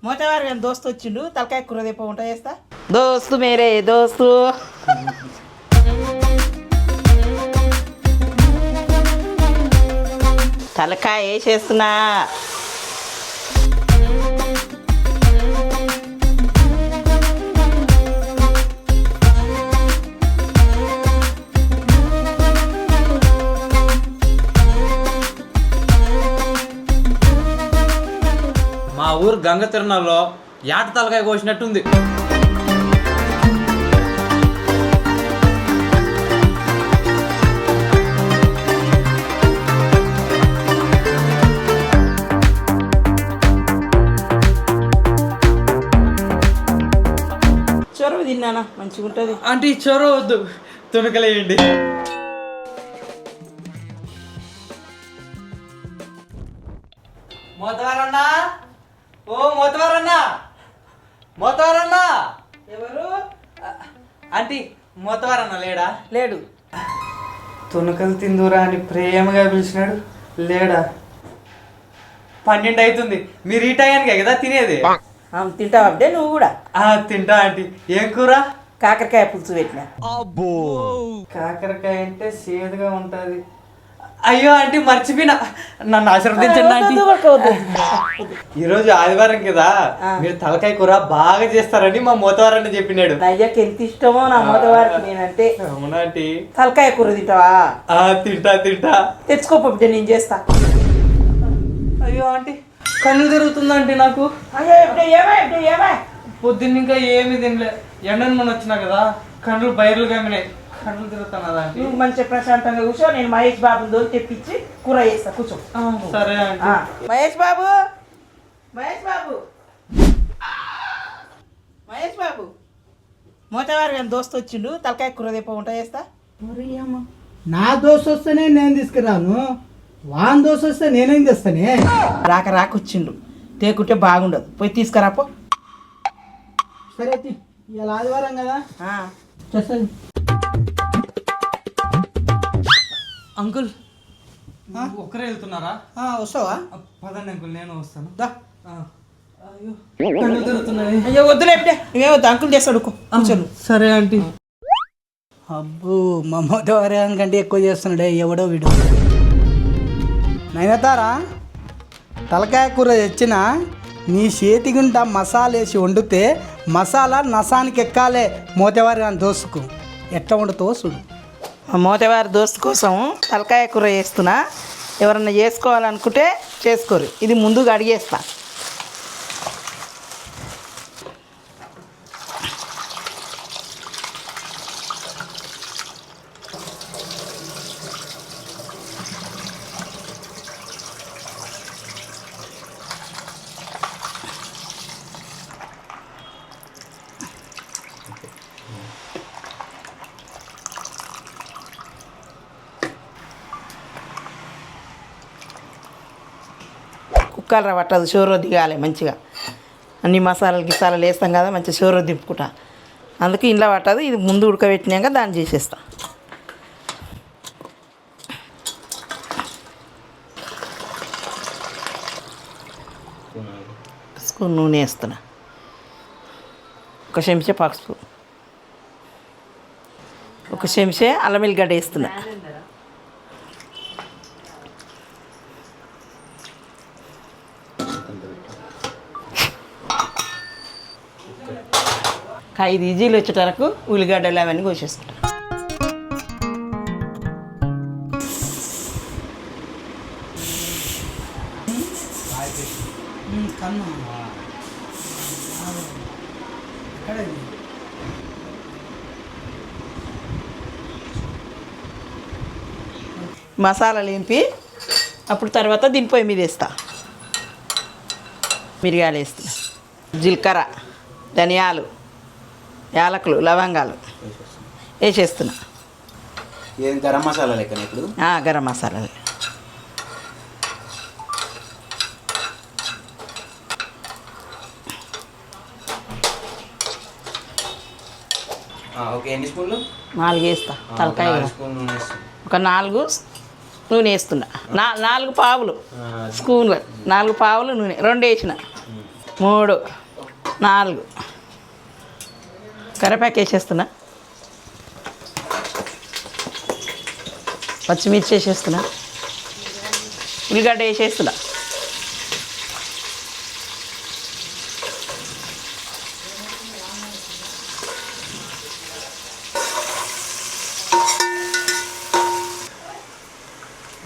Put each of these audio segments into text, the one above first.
మోతవారు కానీ దోస్తు వచ్చిండు తలకాయ కూర దేప వంట చేస్తా దోస్తు మేరే దోస్తు తలకాయ వేసేస్తున్నా మా ఊరు గంగ తిరణాల్లో యాట తలకాయ కోసినట్టుంది. చొరవ తిన్నానా మంచిగా ఉంటుంది. అంటే చొరవ వద్దు, తునకలేయండి. మోతవారన్నా, ఓ మోతవారన్నా, మోతవారన్నా. ఎవరు? ఆంటీ మోతవారన్నా లేడా? లేడు. తునకలు తిందురా అని ప్రేమగా పిలిచినాడు, లేడా? 12 అవుతుంది. మీరు ఈ టయానికే కదా తినేది? తింటావు అప్పుడే నువ్వు కూడా? తింటా ఆంటీ. ఏం కూర? కాకరకాయ పులుసు పెట్టినా. కాకరకాయ అంటే సేదుగా ఉంటది. అయ్యో ఆంటీ మర్చిపోయినా, నన్ను ఆశీర్వదించండి ఆంటీ. ఈరోజు ఆదివారం కదా, మీరు తలకాయ కూర బాగా చేస్తారని మా మోతవారని చెప్పినాడు. అయ్యాకి ఎంత ఇష్టమో నా మోతవారికి నేనంటే. అవునా ఆంటీ? తలకాయ కూర తింటావా? తింటా తింటా. తెచ్చుకోపోతే నేను చేస్తా. అయ్యో ఆంటీ కళ్ళు తిరుగుతుందంటే నాకు. పొద్దున్న ఇంకా ఏమి తినలే, ఎండను మొన్న వచ్చినా కదా, కళ్ళు బయర్లు గమ్మినాయి, కళ్ళు తిరుగుతున్నదా ఆంటీ? నువ్వు మంచిగా ప్రశాంతంగా కూర్చో, నేను మహేష్ బాబుని దోలు తెప్పించి కూర చేస్తా. కూర్చో. సరే ఆంటీ. మహేష్ బాబు, మహేష్ బాబు, మహేష్ బాబు, మోతవారు కానీ దోస్తు వచ్చిండు తలకాయ కూర దేప వంట చేస్తా. నా దోశ వస్తేనే నేను తీసుకురాను, వాన్ దోశ వస్తే నేనేం చేస్తానే? రాకొచ్చిండు, తేకుంటే బాగుండదు, పోయి తీసుకురాపో. సరే ఇలా ఆదివారం కదా చేస్తాను. అంకుల్ ఒక్కరే వెళ్తున్నారా? వస్తావా? పదండి అంకుల్, నేను వస్తాను. దా. అయ్యో కళ్ళు తిరుగుతున్నాయి. అయ్యో వద్దులే, నువ్వేమొద్దు, అంకుల్ చేస్తాడు. కూర్చోను. సరే ఆంటీ. అబ్బో మా మోతవారం కంటే ఎక్కువ చేస్తున్నాడే ఎవడో వీడు. నైనతారా, తలకాయ కూర తెచ్చిన నీ చేతి గుంట మసాలా వేసి వండితే మసాలా నసానికి ఎక్కాలే. మోతవారి అని దోసుకు ఎట్లా వండుతావో చూడు. మోతవారి దోస్తు కోసం తలకాయ కూర చేస్తున్నా. ఎవరన్నా చేసుకోవాలనుకుంటే చేసుకోరు, ఇది ముందుగా అడిగేస్తా. కుక్కలు పట్టదు, షోరో దిగాలి మంచిగా. అన్ని మసాలాలు గిసాలాలు వేస్తాం కదా, మంచిగా షోరో దింపుకుంటా. అందుకే ఇంట్లో పట్టదు, ఇది ముందు ఉడకబెట్టినాక దాన్ని చేసేస్తా. స్పూన్ నూనె వేస్తున్నా, ఒక చెంచా పసుపు, ఒక చెంచా అల్లం వెల్లిగడ్డ వేస్తున్నా. ఒక 5 ఈజీలు వచ్చేట వరకు ఉల్లిగడ్డలు అవన్నీ కోసేసుకుంటా. మసాలాలు వేంపి అప్పుడు తర్వాత దీని పొయ్యి మీద వేస్తా. మిరియాలు వేస్తున్నా, జీలకర్ర, ధనియాలు, యాలకులు, లవంగాలు వేసేస్తున్నా. గరం మసాలా లెక్కన ఇప్పుడు? గరం మసాలాలు. ఓకే. ఎన్ని స్పూన్లు? 4 వేస్తా. తలకాయ ఒక 4 నూనె వేస్తున్నా. 4 పావులు స్పూన్లు, 4 పావులు నూనె, 2 వేసిన. 3 4 కరివేపాకు వేసేస్తున్నా, పచ్చిమిర్చి వేసేస్తున్నా, ఉల్లిగడ్డ వేసేస్తున్నా,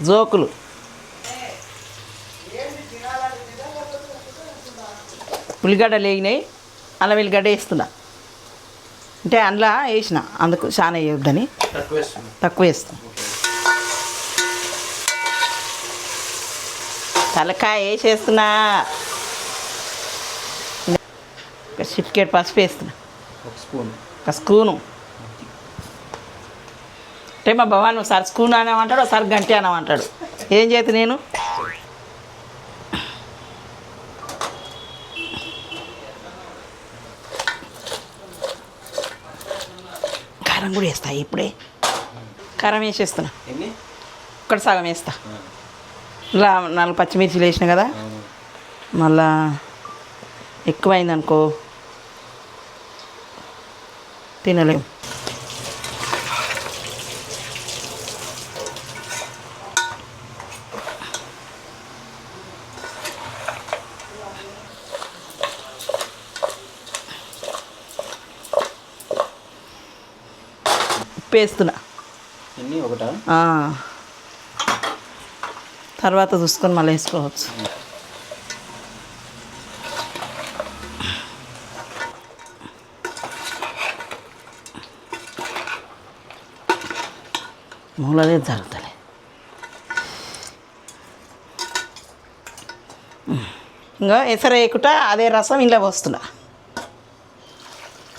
జోకులు, ఉల్లిగడ్డ లేగినాయి, అల్లం వెల్లిగడ్డ వేస్తున్నా. అంటే అందులో వేసిన, అందుకు చాలా వేయొద్దని తక్కువ వేస్తాం. తలకాయ వేసేస్తున్నా, ఒక చిటికెడు పసుపు వేస్తున్నా, ఒక స్పూను. అంటే మా భవాన్ ఒకసారి స్పూన్ అనమంటాడు, ఒకసారి గంటి అనమంటాడు. ఏం చేతి నేను కారం కూడా వేస్తా. ఇప్పుడే కారం వేసేస్తున్నా, ఒక్కటి సగం వేస్తా. ఇలా 4 పచ్చిమిర్చిలు వేసిన కదా, మళ్ళా ఎక్కువైందనుకో తినలేము. ఉప్పు వేస్తున్నా, తర్వాత చూసుకొని మళ్ళీ వేసుకోవచ్చు. మూలదే జరుగుతలే. ఇంకా ఎసరు వేయకుండా అదే రసం ఇంట్లో పోస్తున్నా.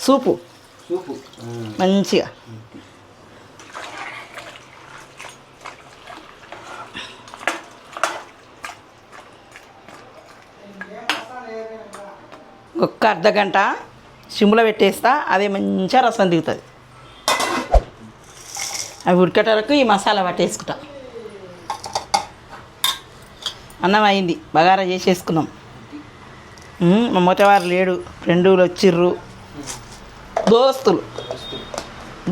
సూపు మంచిగా ఒక్క అర్ధగంట సిమ్లో పెట్టేస్తా, అదే మంచిగా రసం దిగుతుంది. అవి ఉడికేటరకు ఈ మసాలా పట్టేసుకుంటా. అన్నం అయింది, బగారా చేసేసుకున్నాం. మా మొత్తవారు లేడు, ఫ్రెండులు వచ్చిర్రు,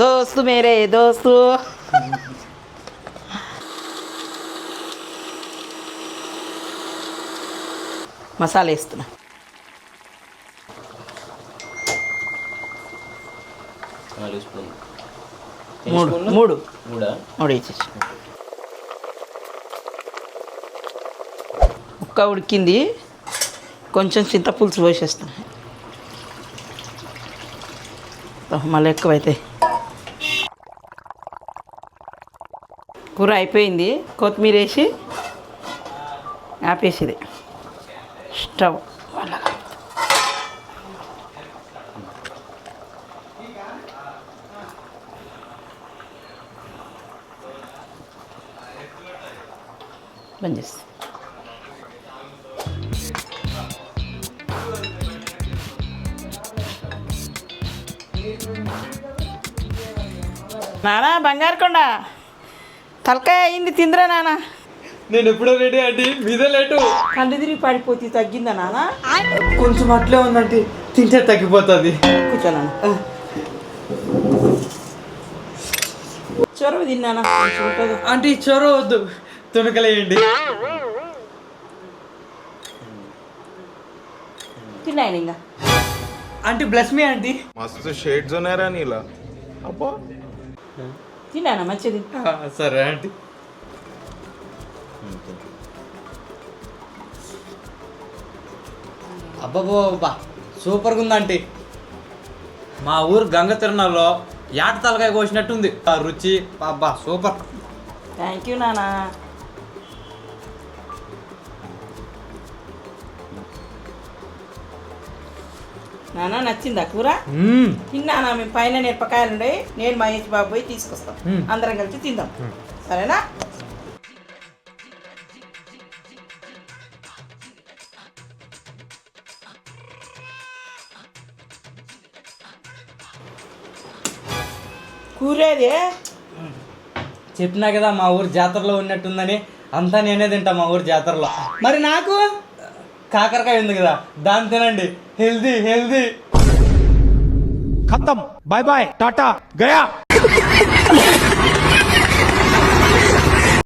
దోస్తు మేరే దోస్తు. మసాలా వేస్తున్నా, 3 వేసేసి. ముక్క ఉడికింది, కొంచెం చింతపులుసు పోసేస్తున్నా. మళ్ళీ ఎక్కువైతే కూర అయిపోయింది. కొత్తిమీర వేసి ఆపేసేది స్టవ్. బంద్ చేస్తా. నానా బంగారు కొండ తలకాయ అయింది, తిందిరా నాన్న. నేను ఎప్పుడో రెడీ అండి, మీద లేటు. కళ్ళు తిరిగి పడిపోతే తగ్గిందా నాన్న? కొంచెం అట్లే ఉందంటే తింటే తగ్గిపోతుంది. కూర్చోనా, చొరవ తిన్నానా? అంటే చొరవ వద్దు, తునకలేయండి. తిన్నాయన ఇంకా ఆంటీ బ్లెస్ మీ ఆంటీ. मस्त शेड्स ఉన్నారా నీలా అబ్బా తిన్నానా? మంచిది. సరే ఆంటీ. అబ్బాబా సూపర్గా ఉంది ఆంటీ. మా ఊరు గంగ తిరునాల్లో యాట తలకాయ కోసినట్టుంది ఆ రుచి. అబ్బా సూపర్. థ్యాంక్ యూ నానా. నానా నచ్చిందా కూర? తిన్నానా? మేము పైన మిరపకాయలు ఉండే, నేను మహేష్ బాబు పోయి తీసుకొస్తాం, అందరం కలిసి తిందాం, సరేనా? కూరేది చెప్పినా కదా మా ఊరు జాతరలో ఉన్నట్టుందని, అంతా నేనే తింటా మా ఊరు జాతరలో. మరి నాకు కాకరకాయ ఉంది కదా దాన్ని తినండి, హెల్దీ హెల్దీ. खत्म, बाय बाय, टाटा, गया.